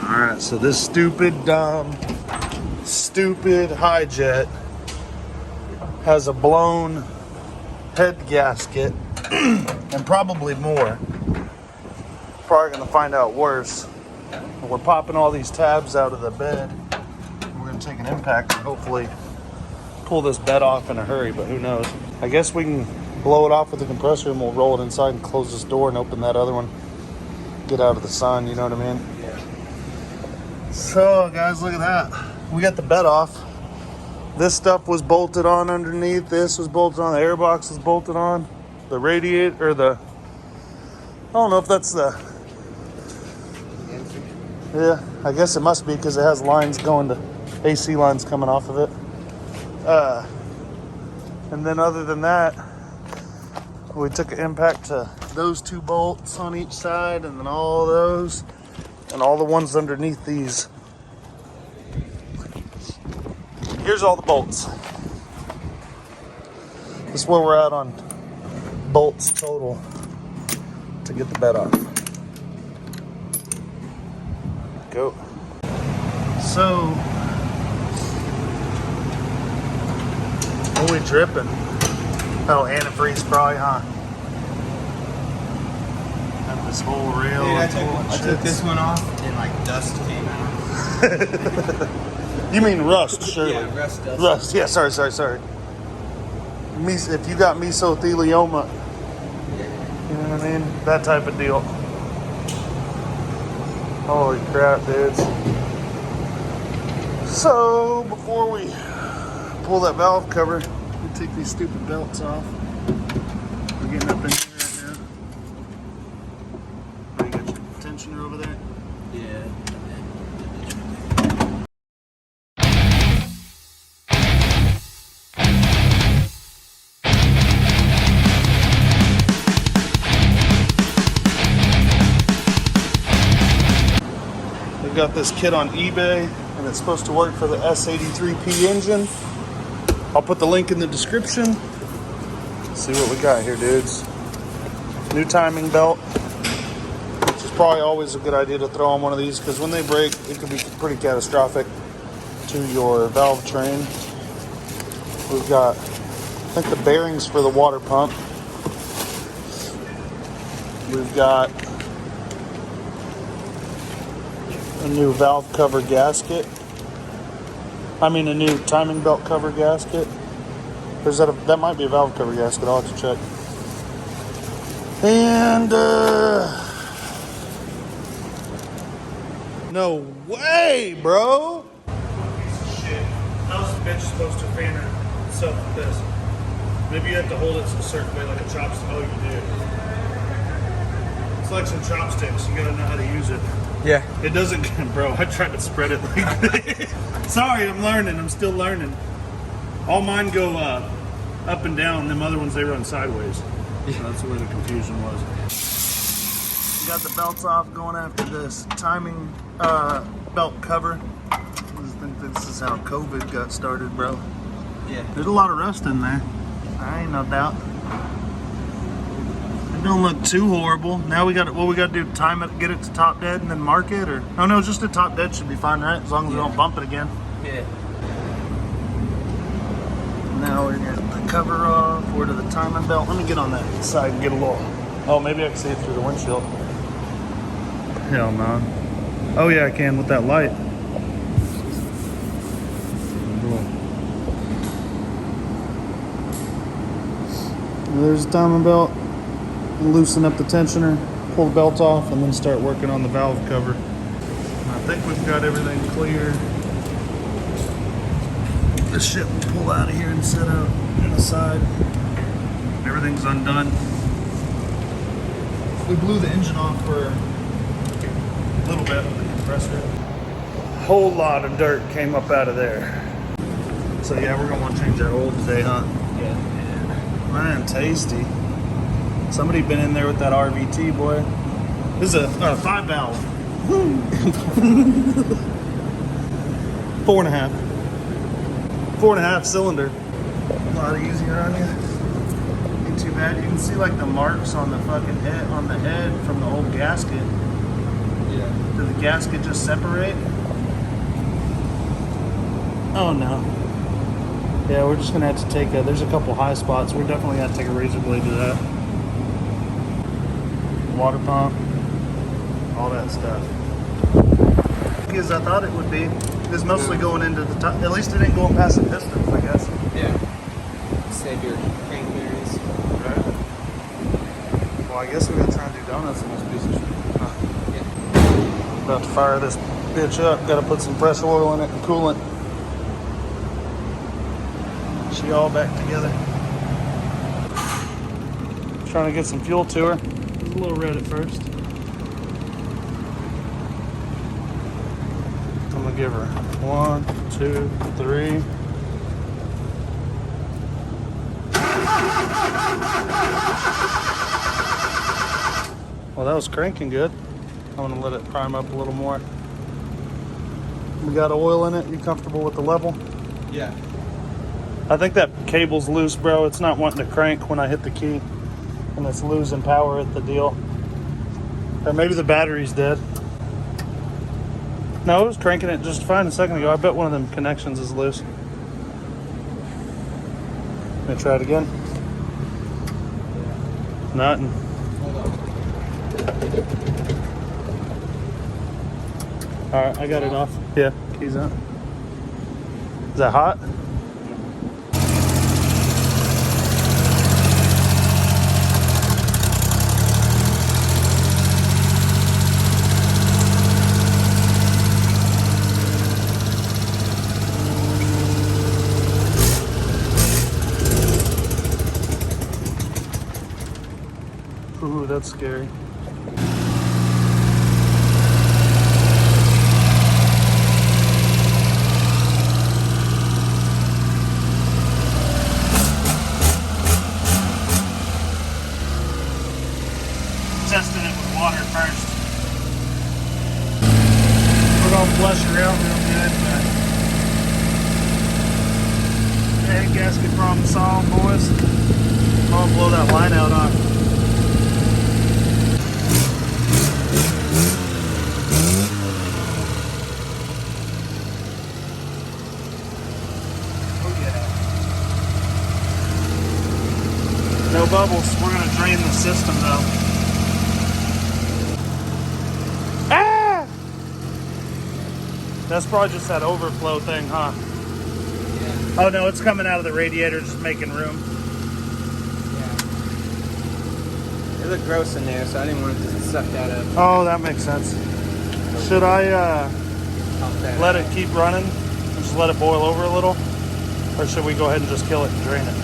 Alright, so this stupid, stupid HiJet has a blown head gasket and probably more. Probably gonna find out worse. We're popping all these tabs out of the bed. We're gonna take an impact and hopefully pull this bed off in a hurry, but who knows. I guess we can blow it off with the compressor and we'll roll it inside and close this door and open that other one. Get out of the sun, you know what I mean? Yeah. So guys, look at that. We got the bed off. This stuff was bolted on underneath. This was bolted on. The air box was bolted on. The radiator, or the, I don't know if that's the, yeah, I guess it must be because it has lines going to, AC lines coming off of it. And then other than that, we took an impact to those two bolts on each side and then all those and all the ones underneath these. Here's all the bolts. This is where we're at on bolts total to get the bed off. Go. So, what are we dripping? Oh, antifreeze probably, huh? Got this whole rail. Dude, I took this one off and like dust came out. You mean rust, surely? Yeah, rust dust. Rust, yeah, sorry. If you got mesothelioma, you know what I mean? That type of deal. Holy crap, dudes. So, before we pull that valve cover, we take these stupid belts off. We're getting up in here right now. Oh, you got your tensioner over there? Yeah. We got this kit on eBay, and it's supposed to work for the S83P engine. I'll put the link in the description. Let's see what we got here, dudes. New timing belt, which is probably always a good idea to throw on one of these because when they break, it can be pretty catastrophic to your valve train. We've got, I think, the bearings for the water pump. We've got a new valve cover gasket. I mean, a new timing belt cover gasket. Or is that might be a valve cover gasket. I'll have to check. And no way, bro. Piece of shit. How's the bitch supposed to fan itself like this? Maybe you have to hold it a certain way, like a chopstick. Oh, you do. It's like some chopsticks. You gotta know how to use it. Yeah. It doesn't, bro, I tried to spread it like this. Sorry, I'm learning. I'm still learning. All mine go up and down. Them other ones, they run sideways. So that's where the confusion was. We got the belts off going after this timing belt cover. I think this is how COVID got started, bro. Yeah. There's a lot of rust in there. I ain't no doubt. Don't look too horrible. Now we got what we got to do: time it, get it to top dead, and then mark it. Or oh no, just a top dead should be fine, right? As long as we don't bump it again. Yeah. Now we're gonna get the cover off. We're to the timing belt. Let me get on that side and get a little. Oh, maybe I can see it through the windshield. Hell no. Oh yeah, I can with that light. There's the timing belt. Loosen up the tensioner, pull the belt off, and then start working on the valve cover. I think we've got everything clear. This shit will pull out of here and set out on the side. Everything's undone. We blew the engine off for a little bit with the compressor. A whole lot of dirt came up out of there. So yeah, we're gonna want to change that oil today, huh? Yeah. Man, tasty. Somebody been in there with that RVT, boy. This is a 5 valve. 4.5. 4.5 cylinder. A lot easier on you. Ain't too bad. You can see like the marks on the fucking head, on the head from the old gasket. Yeah. To the gasket just separate? Oh no. Yeah, we're just gonna have to take there's a couple high spots. We're definitely gonna take a razor blade to that. Water pump, all that stuff. As I thought it would be. It's mostly going into the top. At least it ain't going past the pistons, I guess. Yeah. Save your crank bearings. Right. Well, I guess we're gonna try and do donuts in this piece of shit. Huh. Yeah. About to fire this bitch up. Got to put some fresh oil in it and coolant. She all back together. Trying to get some fuel to her. It was a little red at first. I'm gonna give her 1, 2, 3. Well, that was cranking good. I'm gonna let it prime up a little more. We got oil in it. You comfortable with the level? Yeah. I think that cable's loose, bro. It's not wanting to crank when I hit the key. And it's losing power at the deal. Or maybe the battery's dead. No, it was cranking it just fine a second ago. I bet one of them connections is loose. Gonna try it again. Nothing. Hold on. Alright, I got it off. Yeah, keys on. Is that hot? Ooh, that's scary. Testing it with water first. We're gonna flush her out real good, but head gasket problem solved, boys. I'm gonna blow that line out on. No bubbles. We're gonna drain the system though. Ah! That's probably just that overflow thing, huh? Yeah. Oh no, it's coming out of the radiator, just making room. Yeah. It looked gross in there, so I didn't want it to suck that up. Oh, that makes sense. Should I Pump that let out. it keep running and just let it boil over a little? Or should we go ahead and just kill it and drain it?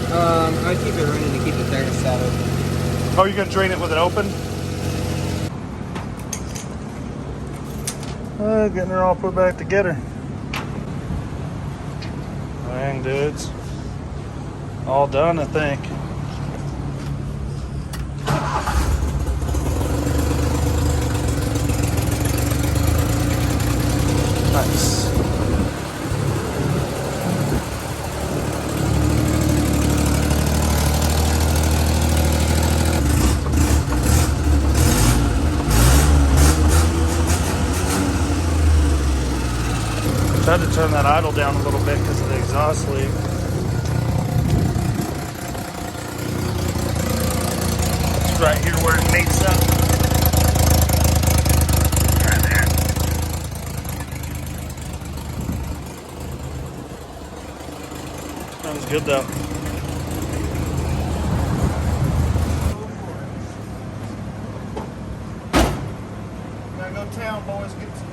I'd keep it running to keep the thermostat open. Oh, you're gonna drain it with it open? Getting her all put back together. Dang, dudes. All done, I think. Nice. Tried to turn that idle down a little bit because of the exhaust leak. It's right here where it meets up. Right there. Sounds good though. Gotta go town, boys. Get some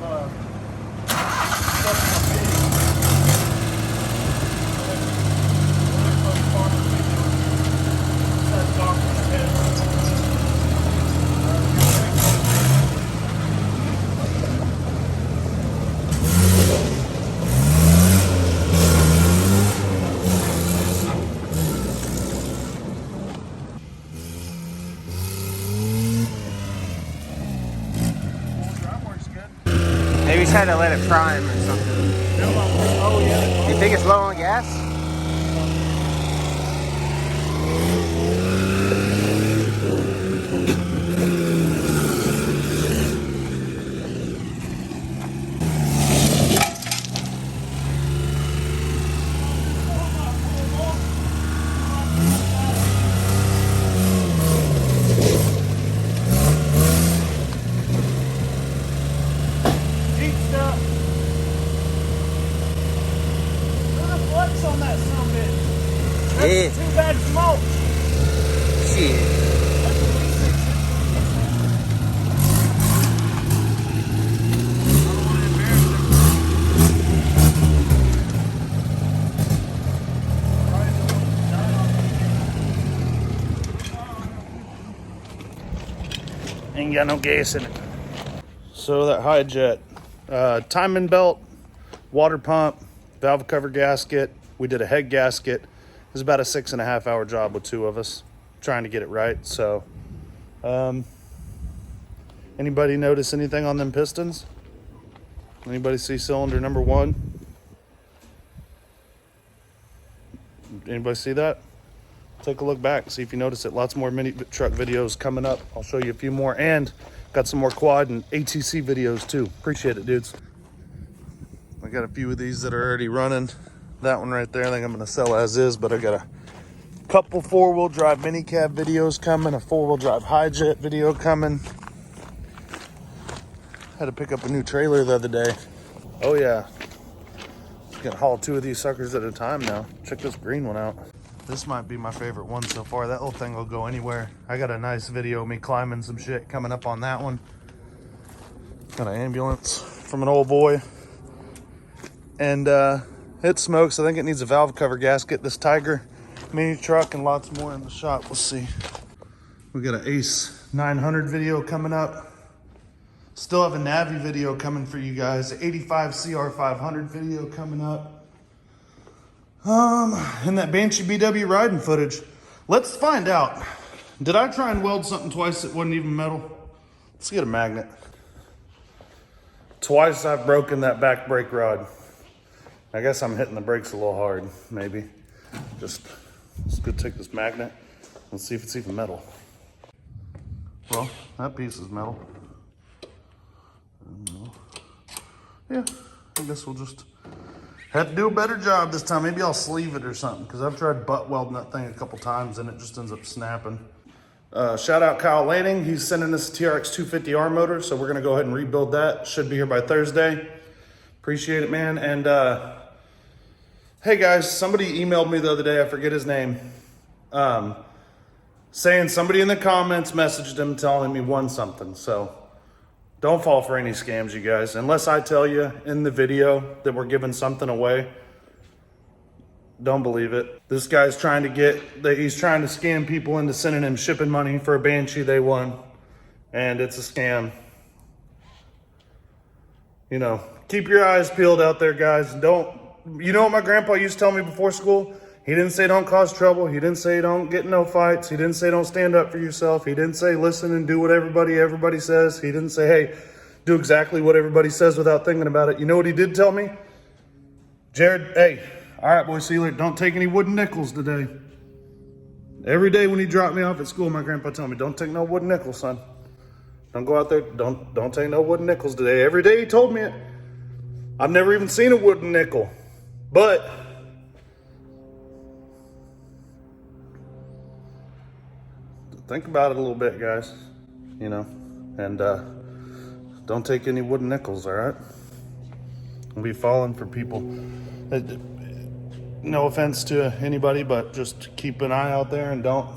Maybe try to let it prime or something. Oh yeah. You think it's low on gas? Yeah. 2 bags of mulch. Shit. That's at least 6 inches. I don't want to embarrass them. Ain't got no gas in it. So that HiJet, timing belt, water pump, valve cover gasket. We did a head gasket. It was about a 6.5 hour job with 2 of us trying to get it right. So, anybody notice anything on them pistons? Anybody see cylinder number 1? Anybody see that? Take a look back, see if you notice it. Lots more mini truck videos coming up. I'll show you a few more, and got some more quad and ATC videos too. Appreciate it, dudes. I got a few of these that are already running. That one right there, I think I'm gonna sell as is, but I got a couple 4-wheel drive mini cab videos coming, a 4-wheel drive HiJet video coming. Had to pick up a new trailer the other day. Oh yeah, gonna haul 2 of these suckers at a time now. Check this green one out. This might be my favorite one so far. That little thing will go anywhere. I got a nice video of me climbing some shit coming up on that one. Got an ambulance from an old boy. And it smokes. I think it needs a valve cover gasket. This Tiger mini truck and lots more in the shop. We'll see. We got an Ace 900 video coming up. Still have a Navi video coming for you guys. 85 CR500 video coming up. And that Banshee BW riding footage. Let's find out. Did I try and weld something twice that wasn't even metal? Let's get a magnet. Twice I've broken that back brake rod. I guess I'm hitting the brakes a little hard, maybe. Let's go take this magnet and see if it's even metal. Well, that piece is metal. Yeah, I guess we'll just have to do a better job this time. Maybe I'll sleeve it or something, because I've tried butt welding that thing a couple times and it just ends up snapping. Shout out Kyle Lanning. He's sending us a TRX 250R motor, so we're gonna go ahead and rebuild that. Should be here by Thursday. Appreciate it, man. And hey guys, somebody emailed me the other day, I forget his name, saying somebody in the comments messaged him telling me won something. So don't fall for any scams, you guys. Unless I tell you in the video that we're giving something away, don't believe it. This guy's trying to he's trying to scam people into sending him shipping money for a Banshee they won. And it's a scam. You know, keep your eyes peeled out there, guys. You know what my grandpa used to tell me before school? He didn't say don't cause trouble. He didn't say don't get in no fights. He didn't say don't stand up for yourself. He didn't say listen and do what everybody says. He didn't say, hey, do exactly what everybody says without thinking about it. You know what he did tell me? Jared, hey, all right, boy, see you later. Don't take any wooden nickels today. Every day when he dropped me off at school, my grandpa told me, don't take no wooden nickels, son. Don't go out there, don't take no wooden nickels today. Every day he told me it. I've never even seen a wooden nickel. But think about it a little bit, guys, you know, and don't take any wooden nickels, all right? I'll be falling for people. No offense to anybody, but just keep an eye out there and don't,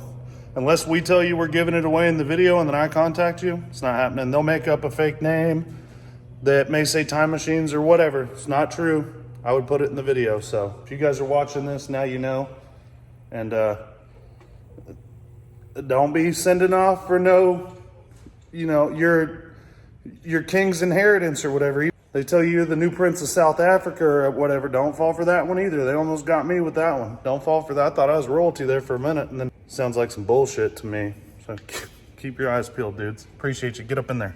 unless we tell you we're giving it away in the video and then I contact you, it's not happening. They'll make up a fake name that may say Time Machines or whatever. It's not true. I would put it in the video. So if you guys are watching this, now you know. And don't be sending off for no, you know, your king's inheritance or whatever. They tell you you're the new prince of South Africa or whatever. Don't fall for that one either. They almost got me with that one. Don't fall for that. I thought I was royalty there for a minute, and then sounds like some bullshit to me. So keep your eyes peeled, dudes. Appreciate you. Get up in there.